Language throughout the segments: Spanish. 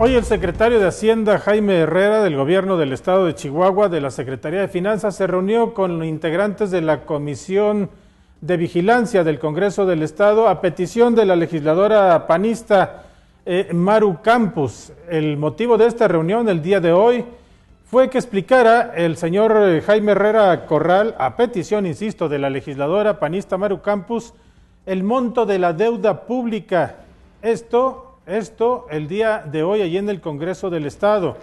Hoy el secretario de Hacienda, Jaime Herrera, del Gobierno del Estado de Chihuahua, de la Secretaría de Finanzas, se reunió con integrantes de la Comisión de Vigilancia del Congreso del Estado a petición de la legisladora panista Maru Campos. El motivo de esta reunión el día de hoy fue que explicara el señor Jaime Herrera Corral, a petición, insisto, de la legisladora panista Maru Campos, el monto de la deuda pública. Esto el día de hoy allí en el Congreso del Estado.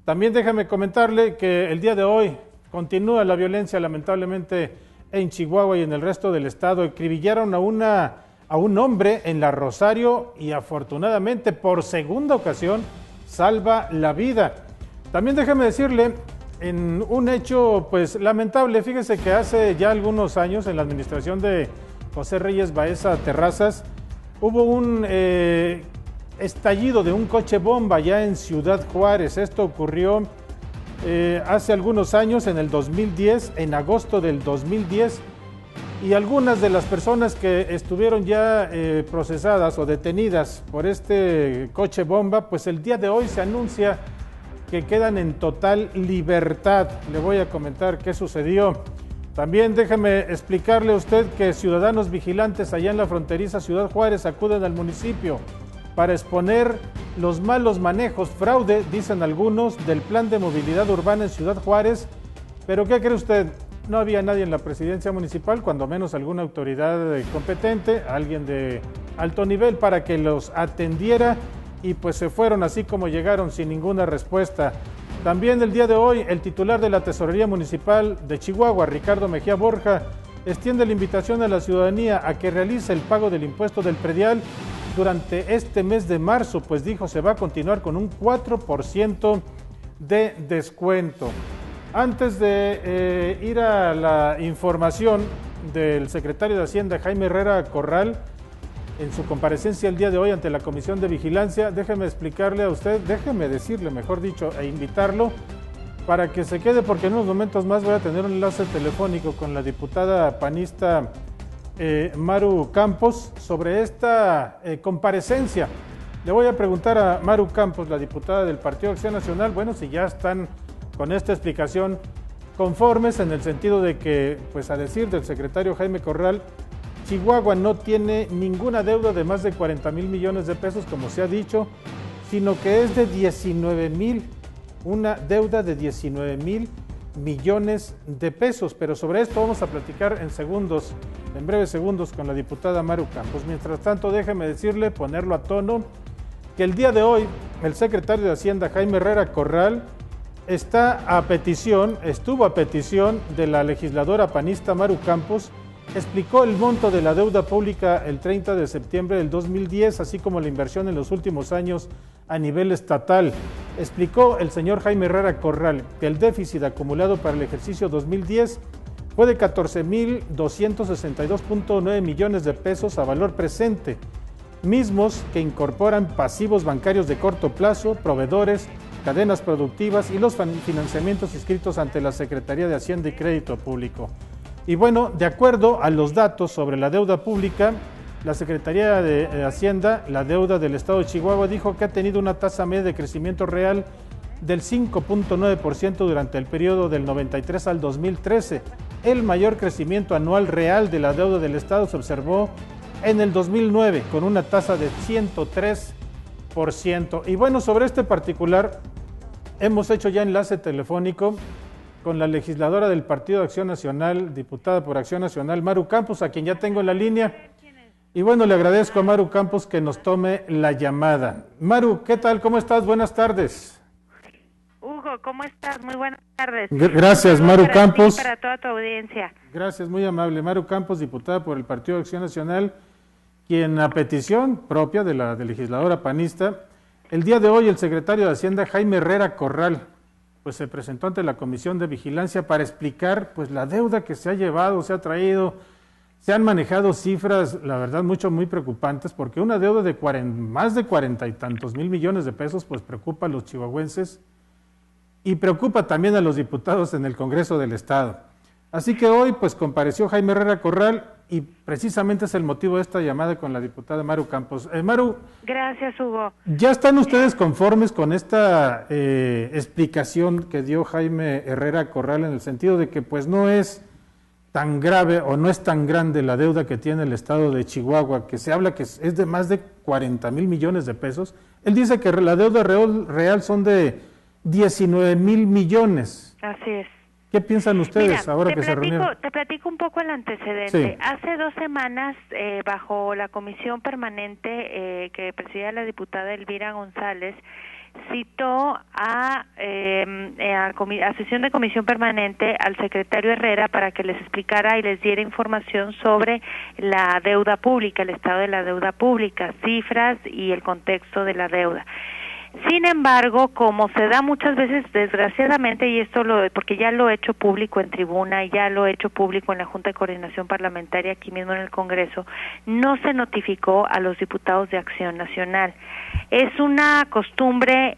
También déjame comentarle que el día de hoy continúa la violencia lamentablemente en Chihuahua y en el resto del estado. Acribillaron a un hombre en La Rosario y afortunadamente por segunda ocasión salva la vida. También déjame decirle en un hecho pues lamentable, fíjese que hace ya algunos años en la administración de José Reyes Baeza Terrazas hubo un estallido de un coche bomba ya en Ciudad Juárez. Esto ocurrió hace algunos años, en el 2010, en agosto del 2010, y algunas de las personas que estuvieron ya procesadas o detenidas por este coche bomba, pues el día de hoy se anuncia que quedan en total libertad. Le voy a comentar qué sucedió. También déjeme explicarle a usted que ciudadanos vigilantes allá en la fronteriza Ciudad Juárez acuden al municipio para exponer los malos manejos, fraude, dicen algunos, del plan de movilidad urbana en Ciudad Juárez. Pero ¿qué cree usted? No había nadie en la presidencia municipal, cuando menos alguna autoridad competente, alguien de alto nivel para que los atendiera, y pues se fueron así como llegaron, sin ninguna respuesta. También el día de hoy, el titular de la Tesorería Municipal de Chihuahua, Ricardo Mejía Borja, extiende la invitación a la ciudadanía a que realice el pago del impuesto del predial durante este mes de marzo, pues dijo se va a continuar con un 4% de descuento. Antes de ir a la información del secretario de Hacienda, Jaime Herrera Corral, en su comparecencia el día de hoy ante la Comisión de Vigilancia, déjeme explicarle a usted, déjeme decirle, mejor dicho, e invitarlo para que se quede, porque en unos momentos más voy a tener un enlace telefónico con la diputada panista Maru Campos sobre esta comparecencia. Le voy a preguntar a Maru Campos, la diputada del Partido Acción Nacional, bueno, si ya están con esta explicación conformes, en el sentido de que, pues a decir del secretario Jaime Corral, Chihuahua no tiene ninguna deuda de más de 40 mil millones de pesos, como se ha dicho, sino que es de 19 mil, una deuda de 19 mil millones de pesos. Pero sobre esto vamos a platicar en breves segundos con la diputada Maru Campos. Mientras tanto, déjeme decirle, ponerlo a tono, que el día de hoy el secretario de Hacienda, Jaime Herrera Corral, estuvo a petición de la legisladora panista Maru Campos, explicó el monto de la deuda pública el 30 de septiembre del 2010, así como la inversión en los últimos años a nivel estatal. Explicó el señor Jaime Herrera Corral que el déficit acumulado para el ejercicio 2010 fue de 14.262.9 millones de pesos a valor presente, mismos que incorporan pasivos bancarios de corto plazo, proveedores, cadenas productivas y los financiamientos inscritos ante la Secretaría de Hacienda y Crédito Público. Y bueno, de acuerdo a los datos sobre la deuda pública, la Secretaría de Hacienda, la deuda del Estado de Chihuahua, dijo que ha tenido una tasa media de crecimiento real del 5.9% durante el periodo del 93 al 2013. El mayor crecimiento anual real de la deuda del Estado se observó en el 2009, con una tasa de 103%. Y bueno, sobre este particular, hemos hecho ya enlace telefónico con la legisladora del Partido de Acción Nacional, diputada por Acción Nacional, Maru Campos, a quien ya tengo en la línea. Y bueno, le agradezco a Maru Campos que nos tome la llamada. Maru, ¿qué tal? ¿Cómo estás? Buenas tardes. Hugo, ¿cómo estás? Muy buenas tardes. Gracias, Maru Campos. Para toda tu audiencia. Gracias, muy amable. Maru Campos, diputada por el Partido de Acción Nacional, quien a petición propia de la legisladora panista, el día de hoy el secretario de Hacienda, Jaime Herrera Corral, pues se presentó ante la Comisión de Vigilancia para explicar pues la deuda que se ha llevado, se ha traído. Se han manejado cifras, la verdad, muy preocupantes, porque una deuda de más de 40 y tantos mil millones de pesos, pues preocupa a los chihuahuenses y preocupa también a los diputados en el Congreso del Estado. Así que hoy, pues compareció Jaime Herrera Corral y precisamente es el motivo de esta llamada con la diputada Maru Campos. Maru. Gracias, Hugo. ¿Ya están ustedes conformes con esta explicación que dio Jaime Herrera Corral en el sentido de que pues no es tan grave o no es tan grande la deuda que tiene el estado de Chihuahua, que se habla que es de más de 40,000 millones de pesos? Él dice que la deuda real son de 19,000 millones. Así es. ¿Qué piensan ustedes? Mira, ahora que se reunieron? Te platico un poco el antecedente. Sí. Hace 2 semanas, bajo la comisión permanente que presidía la diputada Elvira González, citó a sesión de comisión permanente al secretario Herrera para que les explicara y les diera información sobre la deuda pública, el estado de la deuda pública, cifras y el contexto de la deuda. Sin embargo, como se da muchas veces, desgraciadamente, y esto porque ya lo he hecho público en tribuna, y ya lo he hecho público en la Junta de Coordinación Parlamentaria aquí mismo en el Congreso, no se notificó a los diputados de Acción Nacional. Es una costumbre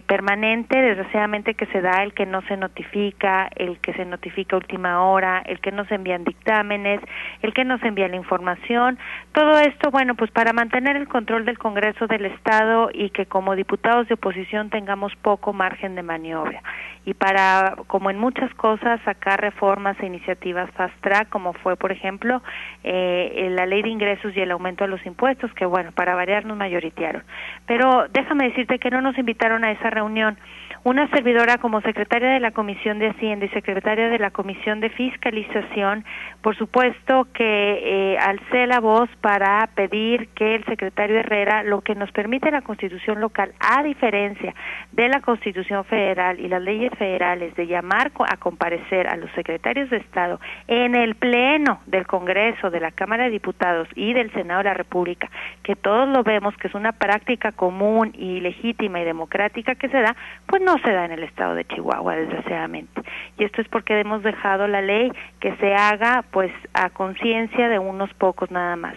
permanente, desgraciadamente, que se da el que no se notifica, el que se notifica a última hora, el que no se envían dictámenes, el que no se envía la información. Todo esto, bueno, pues para mantener el control del Congreso del Estado y que como diputados de oposición tengamos poco margen de maniobra. Y para, como en muchas cosas, sacar reformas e iniciativas fast track, como fue, por ejemplo, la ley de ingresos y el aumento de los impuestos, que bueno, para variar nos mayoritearon. Pero déjame decirte que no nos invitaron a esa reunión. Una servidora como secretaria de la Comisión de Hacienda y secretaria de la Comisión de Fiscalización, por supuesto que alcé la voz para pedir que el secretario Herrera, lo que nos permite la Constitución local, a diferencia de la Constitución federal y las leyes federales, de llamar a comparecer a los secretarios de Estado en el Pleno del Congreso, de la Cámara de Diputados y del Senado de la República, que todos lo vemos que es una práctica común y legítima y democrática que se da, pues no se da en el estado de Chihuahua, desgraciadamente. Y esto es porque hemos dejado la ley que se haga pues a conciencia de unos pocos nada más.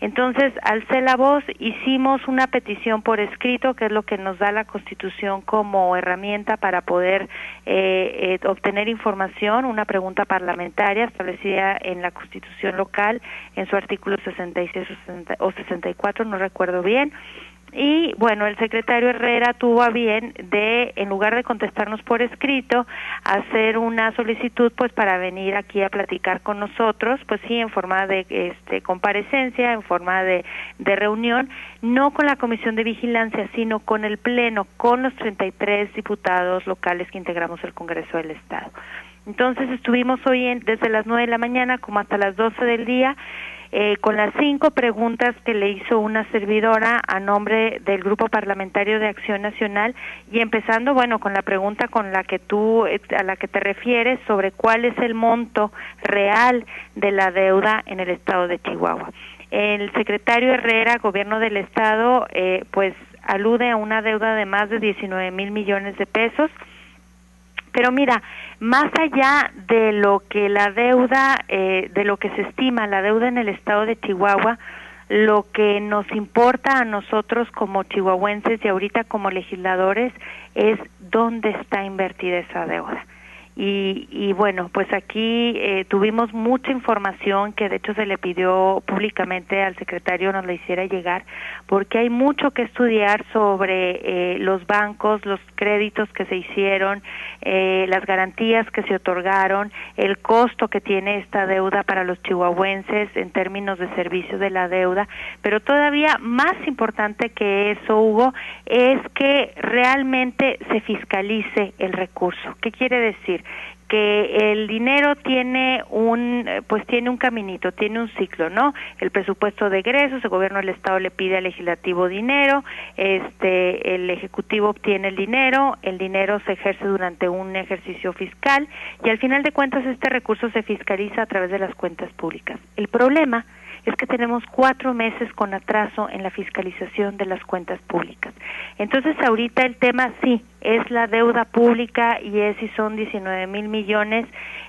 Entonces, alcé la voz, hicimos una petición por escrito, que es lo que nos da la Constitución como herramienta para poder obtener información, una pregunta parlamentaria establecida en la Constitución local, en su artículo 66 o 64, no recuerdo bien. Y bueno, el secretario Herrera tuvo a bien de, en lugar de contestarnos por escrito, hacer una solicitud pues para venir aquí a platicar con nosotros, pues sí, en forma de comparecencia, en forma de reunión, no con la Comisión de Vigilancia, sino con el Pleno, con los 33 diputados locales que integramos el Congreso del Estado. Entonces estuvimos hoy desde las 9 de la mañana como hasta las 12 del día, con las 5 preguntas que le hizo una servidora a nombre del Grupo Parlamentario de Acción Nacional, y empezando, bueno, con la pregunta con la que a la que te refieres sobre cuál es el monto real de la deuda en el estado de Chihuahua. El secretario Herrera, Gobierno del Estado, pues alude a una deuda de más de 19,000 millones de pesos. Pero mira, más allá de lo que la deuda, de lo que se estima la deuda en el estado de Chihuahua, lo que nos importa a nosotros como chihuahuenses y ahorita como legisladores es dónde está invertida esa deuda. Y bueno, pues aquí tuvimos mucha información que de hecho se le pidió públicamente al secretario nos la hiciera llegar, porque hay mucho que estudiar sobre los bancos, los créditos que se hicieron, las garantías que se otorgaron, el costo que tiene esta deuda para los chihuahuenses en términos de servicio de la deuda, pero todavía más importante que eso, Hugo, es que realmente se fiscalice el recurso. ¿Qué quiere decir? Que el dinero tiene un caminito, tiene un ciclo, ¿no? El presupuesto de egresos, el gobierno del estado le pide al legislativo dinero, el ejecutivo obtiene el dinero se ejerce durante un ejercicio fiscal y al final de cuentas este recurso se fiscaliza a través de las cuentas públicas. El problema es que tenemos 4 meses con atraso en la fiscalización de las cuentas públicas. Entonces ahorita el tema sí es la deuda pública y si son 19,000 millones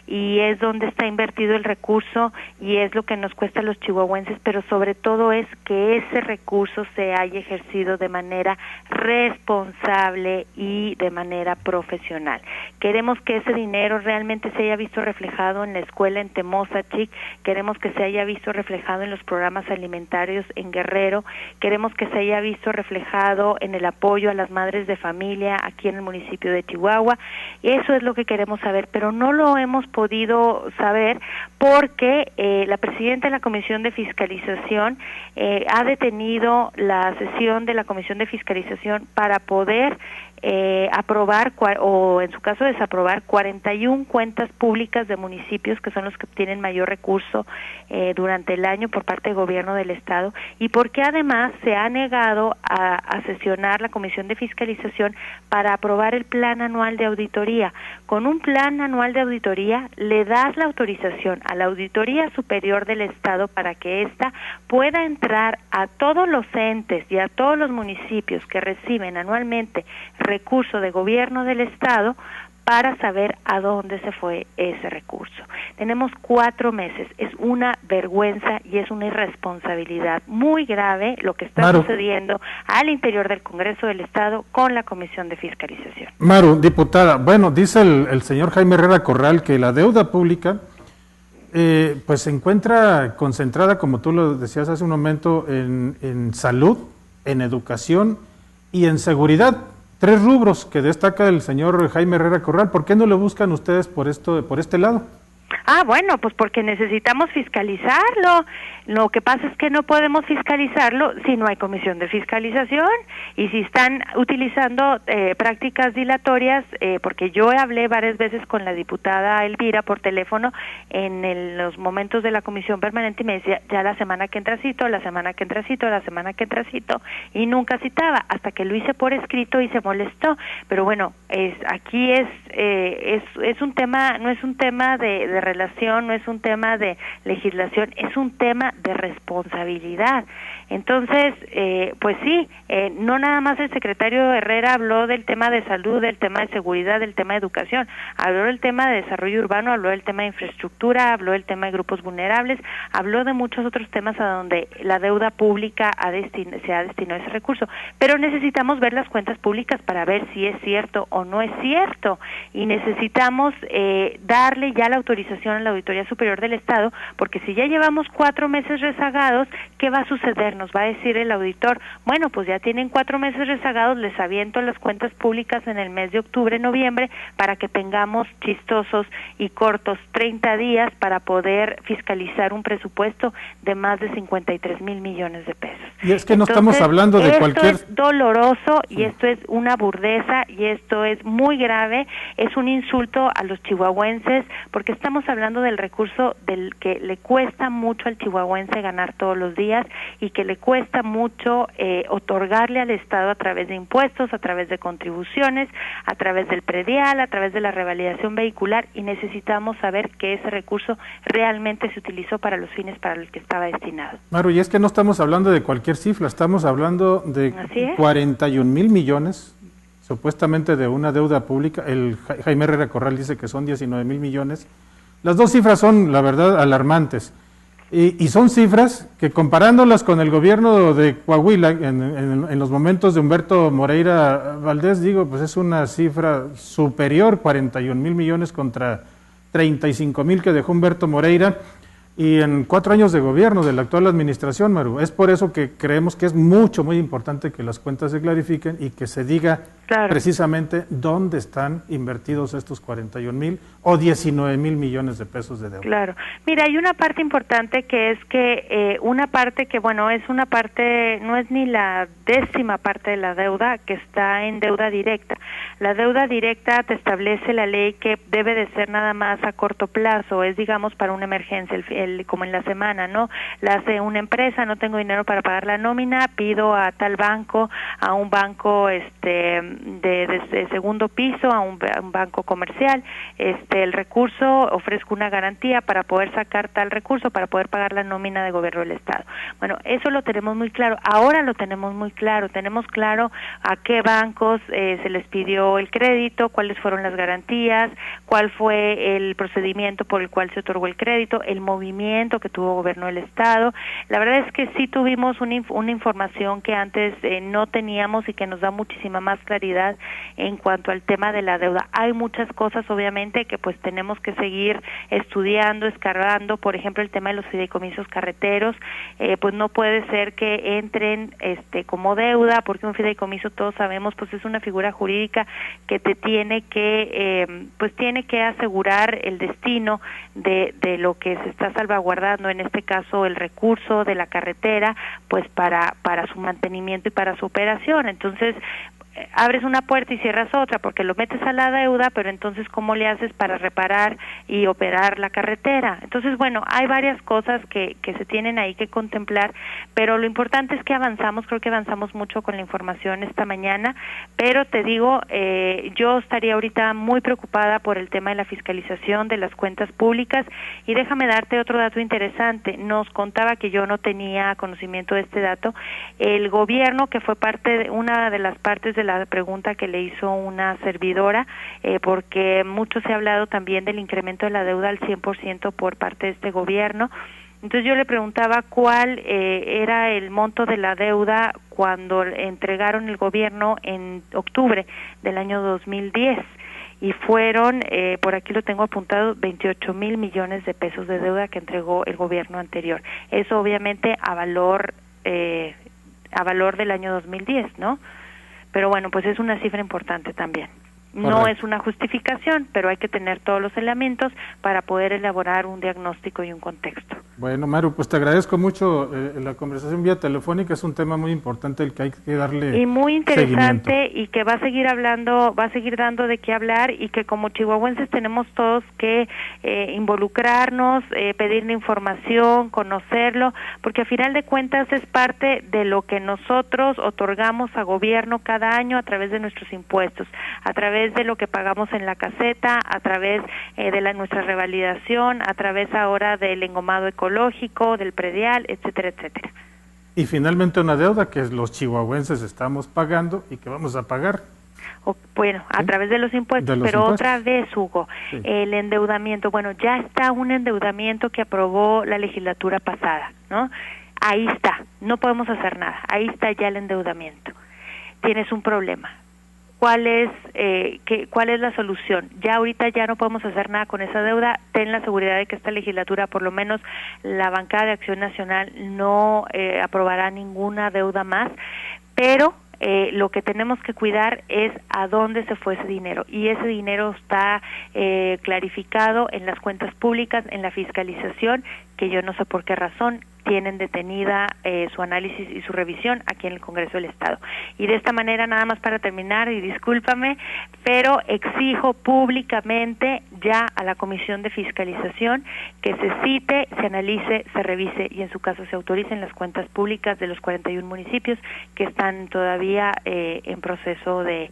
y es donde está invertido el recurso y es lo que nos cuesta a los chihuahuenses, pero sobre todo es que ese recurso se haya ejercido de manera responsable y de manera profesional. Queremos que ese dinero realmente se haya visto reflejado en la escuela en Temozachic, queremos que se haya visto reflejado en los programas alimentarios en Guerrero, queremos que se haya visto reflejado en el apoyo a las madres de familia aquí en el municipio de Chihuahua. Eso es lo que queremos saber, pero no lo hemos podido saber porque la presidenta de la Comisión de Fiscalización ha detenido la sesión de la Comisión de Fiscalización para poder aprobar o en su caso desaprobar 41 cuentas públicas de municipios que son los que obtienen mayor recurso durante el año por parte del gobierno del estado, y porque además se ha negado a sesionar la Comisión de Fiscalización para aprobar el plan anual de auditoría. Con un plan anual de auditoría le das la autorización a la Auditoría Superior del Estado para que ésta pueda entrar a todos los entes y a todos los municipios que reciben anualmente recurso de gobierno del estado para saber a dónde se fue ese recurso. Tenemos 4 meses, es una vergüenza y es una irresponsabilidad muy grave lo que está sucediendo al interior del Congreso del Estado con la Comisión de Fiscalización. Maru, diputada, bueno, dice el señor Jaime Herrera Corral que la deuda pública pues se encuentra concentrada, como tú lo decías hace un momento, en salud, en educación y en seguridad. 3 rubros que destaca el señor Jaime Herrera Corral. ¿Por qué no lo buscan ustedes por este lado? Bueno, pues porque necesitamos fiscalizarlo. Lo que pasa es que no podemos fiscalizarlo si no hay comisión de fiscalización y si están utilizando prácticas dilatorias, porque yo hablé varias veces con la diputada Elvira por teléfono en los momentos de la comisión permanente y me decía, ya la semana que entra cito, la semana que entra cito, la semana que entra cito, y nunca citaba, hasta que lo hice por escrito y se molestó. Pero bueno, aquí es un tema, no es un tema de relación, no es un tema de legislación, es un tema de responsabilidad. Entonces, pues sí, no nada más el secretario Herrera habló del tema de salud, del tema de seguridad, del tema de educación, habló del tema de desarrollo urbano, habló del tema de infraestructura, habló del tema de grupos vulnerables, habló de muchos otros temas a donde la deuda pública se ha destinado ese recurso. Pero necesitamos ver las cuentas públicas para ver si es cierto o no es cierto, y necesitamos darle ya la autorización a la Auditoría Superior del Estado, porque si ya llevamos 4 meses rezagados, ¿qué va a suceder? Nos va a decir el auditor, bueno, pues ya tienen 4 meses rezagados, les aviento las cuentas públicas en el mes de octubre, noviembre, para que tengamos chistosos y cortos 30 días para poder fiscalizar un presupuesto de más de 53,000 millones de pesos. Y es que no estamos hablando de cualquier... Esto es doloroso y esto es una burdeza y esto es muy grave, es un insulto a los chihuahuenses, porque estamos hablando del recurso del que le cuesta mucho al chihuahuense ganar todos los días y que le cuesta mucho otorgarle al Estado a través de impuestos, a través de contribuciones, a través del predial, a través de la revalidación vehicular, y necesitamos saber que ese recurso realmente se utilizó para los fines para los que estaba destinado. Maru, y es que no estamos hablando de cualquier cifra, estamos hablando de 41,000 millones, supuestamente de una deuda pública. El Jaime Herrera Corral dice que son 19,000 millones. Las dos cifras son, la verdad, alarmantes. Y son cifras que, comparándolas con el gobierno de Coahuila, en los momentos de Humberto Moreira Valdés, digo, pues es una cifra superior, 41,000 millones contra 35,000 que dejó Humberto Moreira, y en 4 años de gobierno de la actual administración, Maru. Es por eso que creemos que es muy importante que las cuentas se clarifiquen y que se diga precisamente dónde están invertidos estos 41,000 o 19,000 millones de pesos de deuda. Claro. Mira, hay una parte importante que es que una parte que, bueno, es una parte, no es ni la 10ª parte de la deuda, que está en deuda directa. La deuda directa te establece la ley que debe de ser nada más a corto plazo, es digamos para una emergencia, como en la semana, ¿no? La hace una empresa, no tengo dinero para pagar la nómina, pido a tal banco, a un banco de segundo piso a un banco comercial. El recurso, ofrezco una garantía para poder sacar tal recurso, para poder pagar la nómina de gobierno del Estado. Bueno, eso lo tenemos muy claro. Ahora lo tenemos muy claro. Tenemos claro a qué bancos se les pidió el crédito, cuáles fueron las garantías, cuál fue el procedimiento por el cual se otorgó el crédito, el movimiento que tuvo gobierno del Estado. La verdad es que sí tuvimos una información que antes no teníamos y que nos da muchísima más claridad en cuanto al tema de la deuda. Hay muchas cosas, obviamente, que pues tenemos que seguir estudiando, escarbando. Por ejemplo, el tema de los fideicomisos carreteros, pues no puede ser que entren como deuda, porque un fideicomiso, todos sabemos, pues es una figura jurídica que te tiene que tiene que asegurar el destino de lo que se está salvaguardando, en este caso el recurso de la carretera, pues para su mantenimiento y para su operación. Entonces, abres una puerta y cierras otra, porque lo metes a la deuda, pero entonces ¿cómo le haces para reparar y operar la carretera? Entonces, bueno, hay varias cosas que se tienen ahí que contemplar, pero lo importante es que avanzamos. Creo que avanzamos mucho con la información esta mañana, pero te digo, yo estaría ahorita muy preocupada por el tema de la fiscalización de las cuentas públicas. Y déjame darte otro dato interesante. Nos contaba, que yo no tenía conocimiento de este dato, el gobierno, que fue una de las partes de la pregunta que le hizo una servidora, porque mucho se ha hablado también del incremento de la deuda al 100% por parte de este gobierno. Entonces yo le preguntaba cuál era el monto de la deuda cuando entregaron el gobierno en octubre del año 2010, y fueron, por aquí lo tengo apuntado, 28,000 millones de pesos de deuda que entregó el gobierno anterior. Eso obviamente a valor del año 2010, ¿no? Pero bueno, pues es una cifra importante también. No es una justificación, pero hay que tener todos los elementos para poder elaborar un diagnóstico y un contexto. Bueno, Maru, pues te agradezco mucho la conversación vía telefónica. Es un tema muy importante el que hay que darle y muy interesante seguimiento. Y que va a seguir dando de qué hablar, y que como chihuahuenses tenemos todos que involucrarnos, pedirle información, conocerlo, porque a final de cuentas es parte de lo que nosotros otorgamos a gobierno cada año a través de nuestros impuestos, a través de lo que pagamos en la caseta, a través de nuestra revalidación, a través ahora del engomado ecológico, del predial, etcétera, etcétera. Y finalmente una deuda que los chihuahuenses estamos pagando y que vamos a pagar. A través de los impuestos, otra vez, Hugo, sí. El endeudamiento, bueno, ya está un endeudamiento que aprobó la legislatura pasada, ¿no? Ahí está, no podemos hacer nada, ahí está ya el endeudamiento. Tienes un problema. ¿Cuál es la solución? Ya ahorita ya no podemos hacer nada con esa deuda. Ten la seguridad de que esta legislatura, por lo menos la bancada de Acción Nacional, no aprobará ninguna deuda más, pero lo que tenemos que cuidar es a dónde se fue ese dinero, y ese dinero está clarificado en las cuentas públicas, en la fiscalización, que yo no sé por qué razón tienen detenida su análisis y su revisión aquí en el Congreso del Estado. Y de esta manera, nada más para terminar, y discúlpame, pero exijo públicamente ya a la Comisión de Fiscalización que se cite, se analice, se revise y en su caso se autoricen las cuentas públicas de los 41 municipios que están todavía en proceso de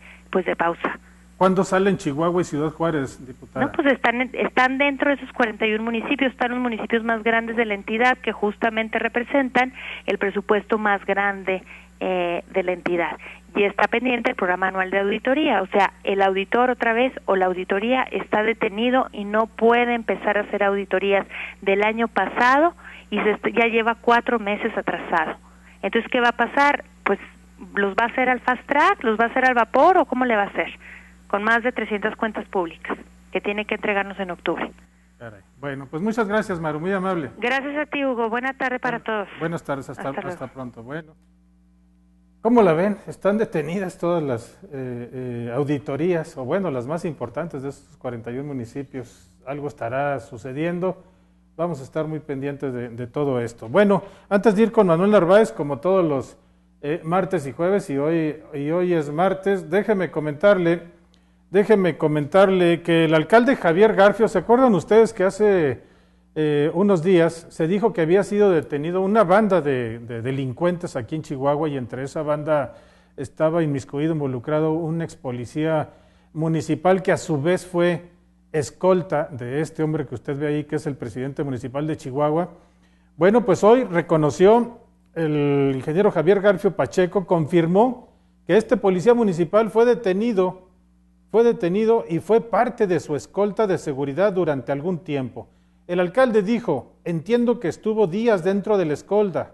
pausa. ¿Cuándo salen Chihuahua y Ciudad Juárez, diputada? No, pues están dentro de esos 41 municipios, están los municipios más grandes de la entidad, que justamente representan el presupuesto más grande de la entidad. Y está pendiente el programa anual de auditoría, o sea, el auditor otra vez o la auditoría está detenido y no puede empezar a hacer auditorías del año pasado y ya lleva 4 meses atrasado. Entonces, ¿qué va a pasar? Pues, ¿los va a hacer al fast track? ¿Los va a hacer al vapor? ¿O cómo le va a hacer? Con más de 300 cuentas públicas que tiene que entregarnos en octubre. Caray. Bueno, pues muchas gracias, Maru, muy amable. Gracias a ti, Hugo. Buena tarde para todos. Buenas tardes, hasta pronto. Bueno, ¿cómo la ven? Están detenidas todas las auditorías, o bueno, las más importantes de estos 41 municipios. Algo estará sucediendo. Vamos a estar muy pendientes de todo esto. Bueno, antes de ir con Manuel Narváez, como todos los martes y jueves, y hoy es martes, déjeme comentarle que el alcalde Javier Garfio, ¿se acuerdan ustedes que hace unos días se dijo que había sido detenido una banda de delincuentes aquí en Chihuahua, y entre esa banda estaba involucrado un ex policía municipal que a su vez fue escolta de este hombre que usted ve ahí, que es el presidente municipal de Chihuahua. Bueno, pues hoy reconoció el ingeniero Javier Garfio Pacheco, confirmó que este policía municipal fue detenido y fue parte de su escolta de seguridad durante algún tiempo. El alcalde dijo: entiendo que estuvo días dentro de la escolta,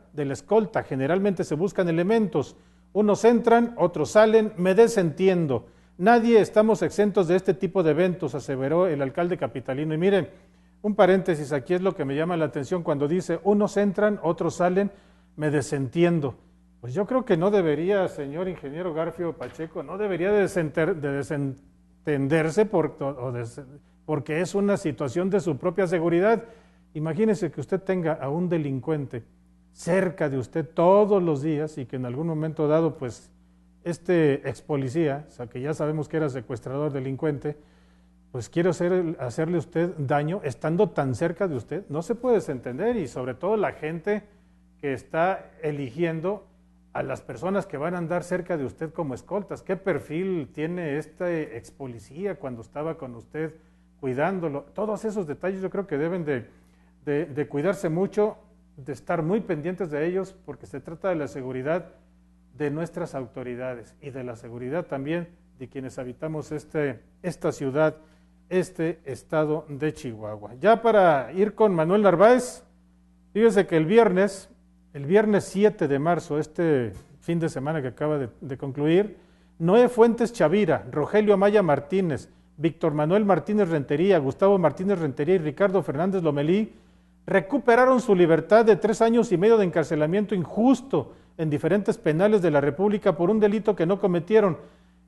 generalmente se buscan elementos, unos entran, otros salen, me desentiendo. Nadie estamos exentos de este tipo de eventos, aseveró el alcalde capitalino. Y miren, un paréntesis, aquí es lo que me llama la atención cuando dice, unos entran, otros salen, me desentiendo. Pues yo creo que no debería, señor ingeniero Garfio Pacheco, no debería de desentenderse porque es una situación de su propia seguridad. Imagínese que usted tenga a un delincuente cerca de usted todos los días y que en algún momento dado, pues, este ex policía, o sea, que ya sabemos que era secuestrador, delincuente, pues quiere hacerle usted daño estando tan cerca de usted. No se puede desentender, y sobre todo la gente que está eligiendo a las personas que van a andar cerca de usted como escoltas. ¿Qué perfil tiene este ex policía cuando estaba con usted cuidándolo? Todos esos detalles yo creo que deben de cuidarse mucho, de estar muy pendientes de ellos, porque se trata de la seguridad de nuestras autoridades y de la seguridad también de quienes habitamos esta ciudad, este estado de Chihuahua. Ya para ir con Manuel Narváez, fíjese que el viernes 7 de marzo, este fin de semana que acaba de concluir, Noé Fuentes Chavira, Rogelio Amaya Martínez, Víctor Manuel Martínez Rentería, Gustavo Martínez Rentería y Ricardo Fernández Lomelí recuperaron su libertad de 3 años y medio de encarcelamiento injusto en diferentes penales de la República por un delito que no cometieron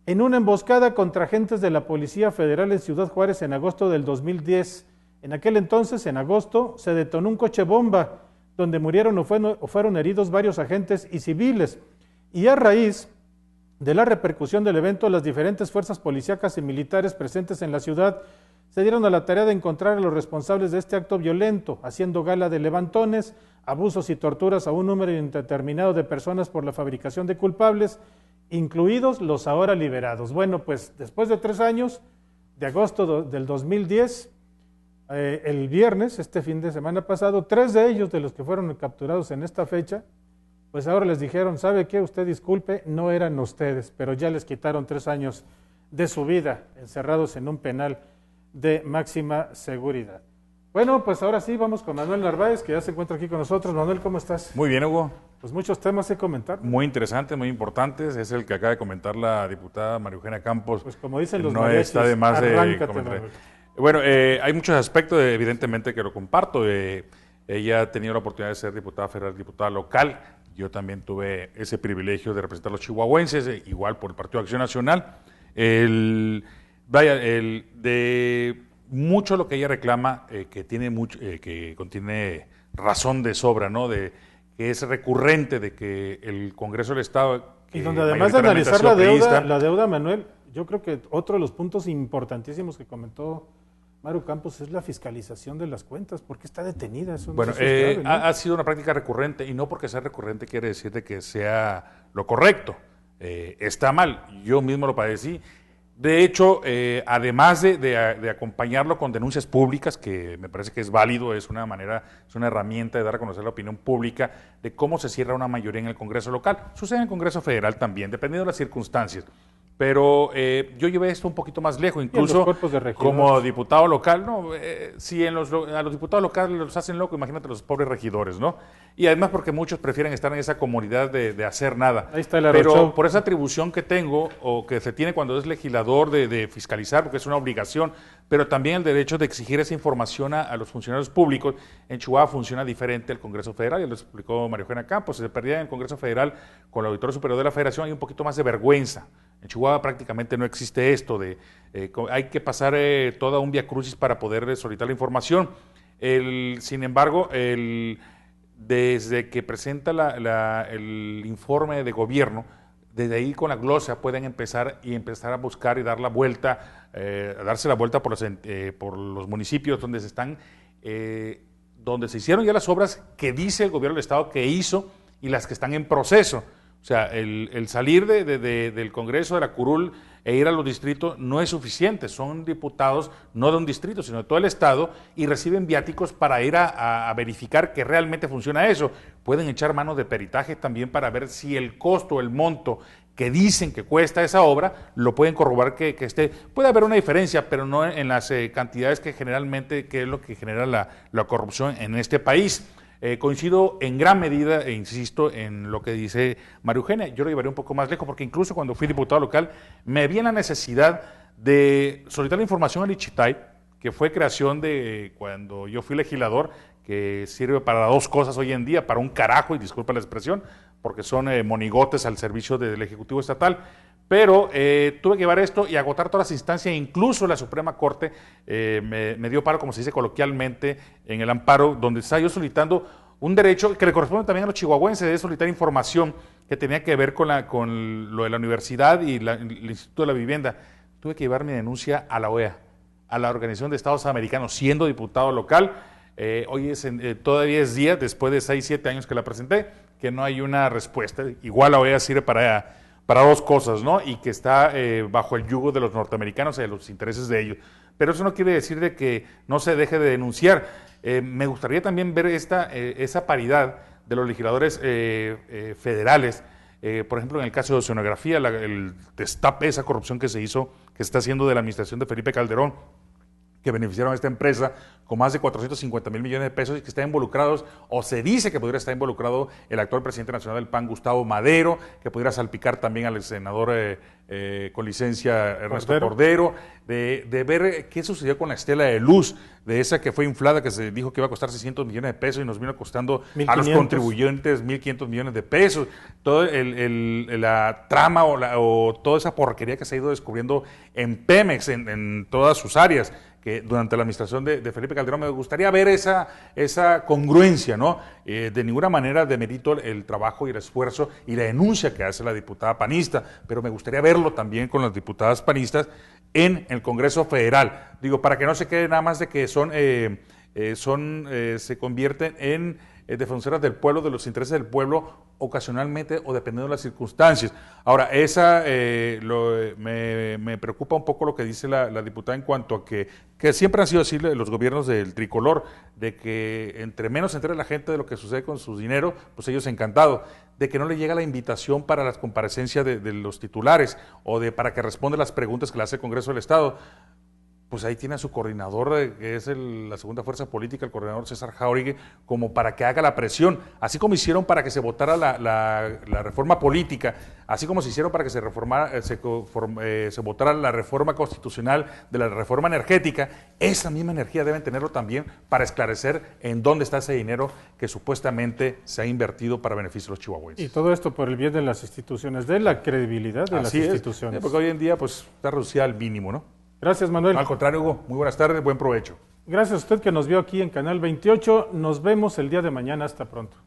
en una emboscada contra agentes de la Policía Federal en Ciudad Juárez en agosto del 2010. En aquel entonces, en agosto, se detonó un coche bomba donde murieron o fueron heridos varios agentes y civiles. Y a raíz de la repercusión del evento, las diferentes fuerzas policíacas y militares presentes en la ciudad se dieron a la tarea de encontrar a los responsables de este acto violento, haciendo gala de levantones, abusos y torturas a un número indeterminado de personas por la fabricación de culpables, incluidos los ahora liberados. Bueno, pues después de 3 años, de agosto del 2010, el viernes, este fin de semana pasado, 3 de ellos, de los que fueron capturados en esta fecha, pues ahora les dijeron, ¿sabe qué? Usted disculpe, no eran ustedes, pero ya les quitaron 3 años de su vida, encerrados en un penal de máxima seguridad. Bueno, pues ahora sí, vamos con Manuel Narváez, que ya se encuentra aquí con nosotros. Manuel, ¿cómo estás? Muy bien, Hugo. Pues muchos temas que comentar. Muy interesantes, muy importantes. Es el que acaba de comentar la diputada María Eugenia Campos. Pues como dicen los no mariachis, está de más arráncate, comentar. Manuel. Bueno, hay muchos aspectos, evidentemente, que lo comparto. Ella ha tenido la oportunidad de ser diputada federal, diputada local. Yo también tuve ese privilegio de representar a los chihuahuenses, igual por el Partido Acción Nacional. De mucho lo que ella reclama, que tiene mucho, que contiene razón de sobra, ¿no? Que es recurrente de que el Congreso del Estado, y donde además de analizar la deuda, Manuel, yo creo que otro de los puntos importantísimos que comentó Maru Campos es la fiscalización de las cuentas. ¿Por qué está detenida? Eso bueno, es grave, ¿no? ha sido una práctica recurrente, y no porque sea recurrente quiere decir de que sea lo correcto. Está mal, yo mismo lo padecí. De hecho, además de acompañarlo con denuncias públicas, que me parece que es válido, es una herramienta de dar a conocer la opinión pública de cómo se cierra una mayoría en el Congreso local. Sucede en el Congreso federal también, dependiendo de las circunstancias. Pero yo llevé esto un poquito más lejos, incluso como diputado local, ¿no? Si a los diputados locales los hacen loco, imagínate los pobres regidores, ¿no? Y además porque muchos prefieren estar en esa comodidad de hacer nada. Ahí está el Pero por esa atribución que tengo, o que se tiene cuando es legislador de fiscalizar, porque es una obligación, pero también el derecho de exigir esa información a los funcionarios públicos, en Chihuahua funciona diferente el Congreso Federal, ya lo explicó María Eugenia Campos. Si se perdía en el Congreso Federal con el Auditorio Superior de la Federación, hay un poquito más de vergüenza. En Chihuahua prácticamente no existe esto hay que pasar toda un viacrucis para poder solicitar la información. Sin embargo, desde que presenta el informe de gobierno, desde ahí con la glosa pueden empezar a buscar y dar la vuelta, darse la vuelta por los municipios donde donde se hicieron ya las obras que dice el gobierno del Estado que hizo y las que están en proceso. O sea, el salir del Congreso, de la curul, e ir a los distritos no es suficiente. Son diputados no de un distrito, sino de todo el estado, y reciben viáticos para ir a verificar que realmente funciona eso. Pueden echar mano de peritaje también para ver si el costo, el monto que dicen que cuesta esa obra, lo pueden corroborar que esté. Puede haber una diferencia, pero no en las cantidades que generalmente, que es lo que genera la corrupción en este país. Coincido en gran medida, e insisto, en lo que dice María Eugenia. Yo lo llevaré un poco más lejos, porque incluso cuando fui diputado local, me vi en la necesidad de solicitar la información al Ixitay, que fue creación de cuando yo fui legislador, que sirve para dos cosas hoy en día, para un carajo, y disculpa la expresión, porque son monigotes al servicio del Ejecutivo Estatal. Pero tuve que llevar esto y agotar todas las instancias, incluso la Suprema Corte me dio paro, como se dice coloquialmente, en el amparo, donde estaba yo solicitando un derecho que le corresponde también a los chihuahuenses, de solicitar información que tenía que ver con lo de la universidad y el Instituto de la Vivienda. Tuve que llevar mi denuncia a la OEA, a la Organización de Estados Americanos, siendo diputado local. Hoy todavía es día, después de 6, 7 años que la presenté, que no hay una respuesta. Igual la OEA sirve para dos cosas, ¿no? Y que está bajo el yugo de los norteamericanos y de los intereses de ellos. Pero eso no quiere decir de que no se deje de denunciar. Me gustaría también ver esa paridad de los legisladores federales. Por ejemplo, en el caso de oceanografía, el destape, esa corrupción que se hizo, que se está haciendo de la administración de Felipe Calderón, que beneficiaron a esta empresa con más de 450,000 millones de pesos, y que está involucrados, o se dice que podría estar involucrado, el actual presidente nacional del PAN, Gustavo Madero, que pudiera salpicar también al senador con licencia Ernesto Cordero, de ver qué sucedió con la estela de luz, de esa que fue inflada, que se dijo que iba a costar 600 millones de pesos y nos vino costando 1,500 a los contribuyentes 1,500 millones de pesos. Todo la trama o toda esa porquería que se ha ido descubriendo en Pemex, en todas sus áreas, que durante la administración de Felipe Calderón. Me gustaría ver esa congruencia, ¿no? De ninguna manera demerito el trabajo y el esfuerzo y la denuncia que hace la diputada panista, pero me gustaría verlo también con las diputadas panistas en el Congreso Federal. Digo, para que no se quede nada más de que se convierten en defensoras del pueblo, de los intereses del pueblo, ocasionalmente o dependiendo de las circunstancias. Ahora, me preocupa un poco lo que dice la diputada en cuanto a que siempre han sido así los gobiernos del tricolor, de que entre menos se entere la gente de lo que sucede con su dinero, pues ellos encantados, de que no le llega la invitación para las comparecencias de los titulares o para que responda las preguntas que le hace el Congreso del Estado. Pues ahí tiene a su coordinador, que es la segunda fuerza política, el coordinador César Jauregui, como para que haga la presión, así como hicieron para que se votara la reforma política, así como se hicieron para que se votara la reforma constitucional de la reforma energética. Esa misma energía deben tenerlo también para esclarecer en dónde está ese dinero que supuestamente se ha invertido para beneficio de los chihuahuenses. Y todo esto por el bien de las instituciones, de la credibilidad de las instituciones. Porque hoy en día pues está reducida al mínimo, ¿no? Gracias, Manuel. Al contrario, Hugo, muy buenas tardes, buen provecho. Gracias a usted que nos vio aquí en Canal 28. Nos vemos el día de mañana. Hasta pronto.